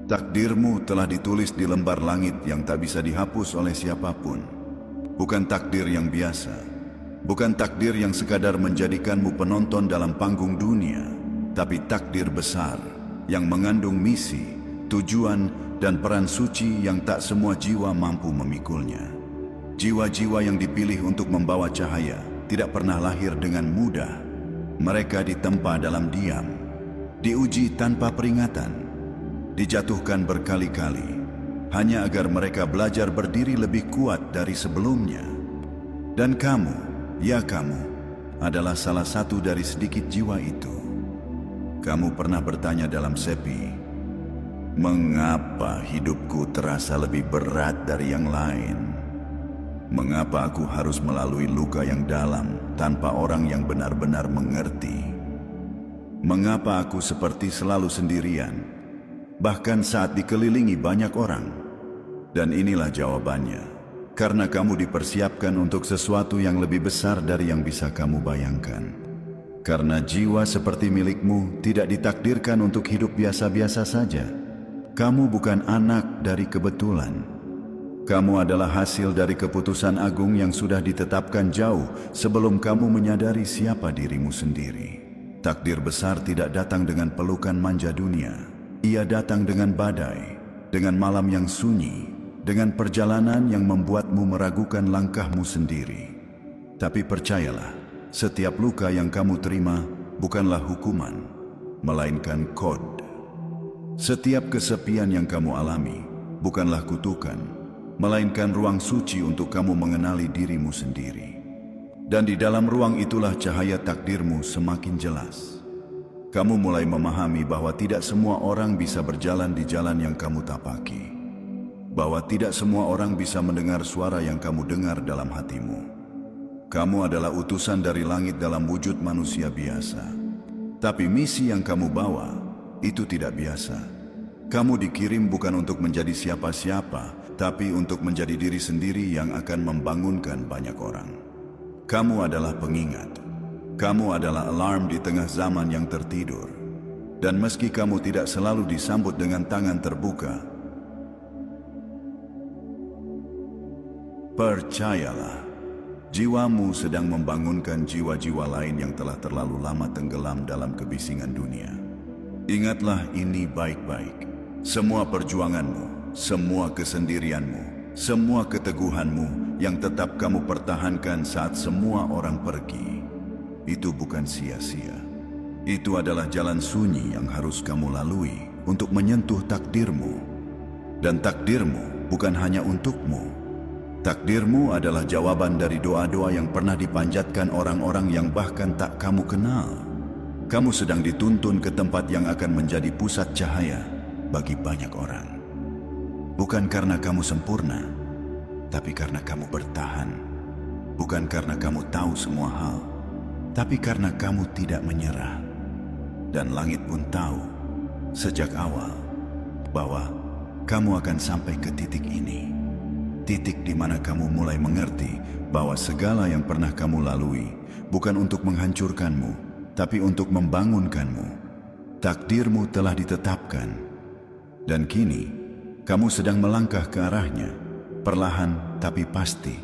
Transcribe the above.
Takdirmu telah ditulis di lembar langit yang tak bisa dihapus oleh siapapun. Bukan takdir yang biasa, bukan takdir yang sekadar menjadikanmu penonton dalam panggung dunia, tapi takdir besar yang mengandung misi, tujuan, dan peran suci yang tak semua jiwa mampu memikulnya. Jiwa-jiwa yang dipilih untuk membawa cahaya tidak pernah lahir dengan mudah. Mereka ditempa dalam diam, diuji tanpa peringatan, dijatuhkan berkali-kali, hanya agar mereka belajar berdiri lebih kuat dari sebelumnya. Dan kamu, ya kamu, adalah salah satu dari sedikit jiwa itu. Kamu pernah bertanya dalam sepi, mengapa hidupku terasa lebih berat dari yang lain? Mengapa aku harus melalui luka yang dalam tanpa orang yang benar-benar mengerti? Mengapa aku seperti selalu sendirian, bahkan saat dikelilingi banyak orang? Dan inilah jawabannya. Karena kamu dipersiapkan untuk sesuatu yang lebih besar dari yang bisa kamu bayangkan. Karena jiwa seperti milikmu tidak ditakdirkan untuk hidup biasa-biasa saja. Kamu bukan anak dari kebetulan. Kamu adalah hasil dari keputusan agung yang sudah ditetapkan jauh sebelum kamu menyadari siapa dirimu sendiri. Takdir besar tidak datang dengan pelukan manja dunia. Ia datang dengan badai, dengan malam yang sunyi, dengan perjalanan yang membuatmu meragukan langkahmu sendiri. Tapi percayalah, setiap luka yang kamu terima bukanlah hukuman, melainkan kod. Setiap kesepian yang kamu alami bukanlah kutukan, melainkan ruang suci untuk kamu mengenali dirimu sendiri. Dan di dalam ruang itulah cahaya takdirmu semakin jelas. Kamu mulai memahami bahwa tidak semua orang bisa berjalan di jalan yang kamu tapaki. Bahwa tidak semua orang bisa mendengar suara yang kamu dengar dalam hatimu. Kamu adalah utusan dari langit dalam wujud manusia biasa. Tapi misi yang kamu bawa itu tidak biasa. Kamu dikirim bukan untuk menjadi siapa-siapa, tapi untuk menjadi diri sendiri yang akan membangunkan banyak orang. Kamu adalah pengingat. Kamu adalah alarm di tengah zaman yang tertidur. Dan meski kamu tidak selalu disambut dengan tangan terbuka, percayalah, jiwamu sedang membangunkan jiwa-jiwa lain yang telah terlalu lama tenggelam dalam kebisingan dunia. Ingatlah ini baik-baik. Semua perjuanganmu, semua kesendirianmu, semua keteguhanmu yang tetap kamu pertahankan saat semua orang pergi, itu bukan sia-sia. Itu adalah jalan sunyi yang harus kamu lalui untuk menyentuh takdirmu. Dan takdirmu bukan hanya untukmu. Takdirmu adalah jawaban dari doa-doa yang pernah dipanjatkan orang-orang yang bahkan tak kamu kenal. Kamu sedang dituntun ke tempat yang akan menjadi pusat cahaya bagi banyak orang. Bukan karena kamu sempurna, tapi karena kamu bertahan. Bukan karena kamu tahu semua hal, tapi karena kamu tidak menyerah. Dan langit pun tahu sejak awal bahwa kamu akan sampai ke titik ini. Titik di mana kamu mulai mengerti bahwa segala yang pernah kamu lalui bukan untuk menghancurkanmu, tapi untuk membangunkanmu. Takdirmu telah ditetapkan. Dan kini, kamu sedang melangkah ke arahnya, perlahan tapi pasti.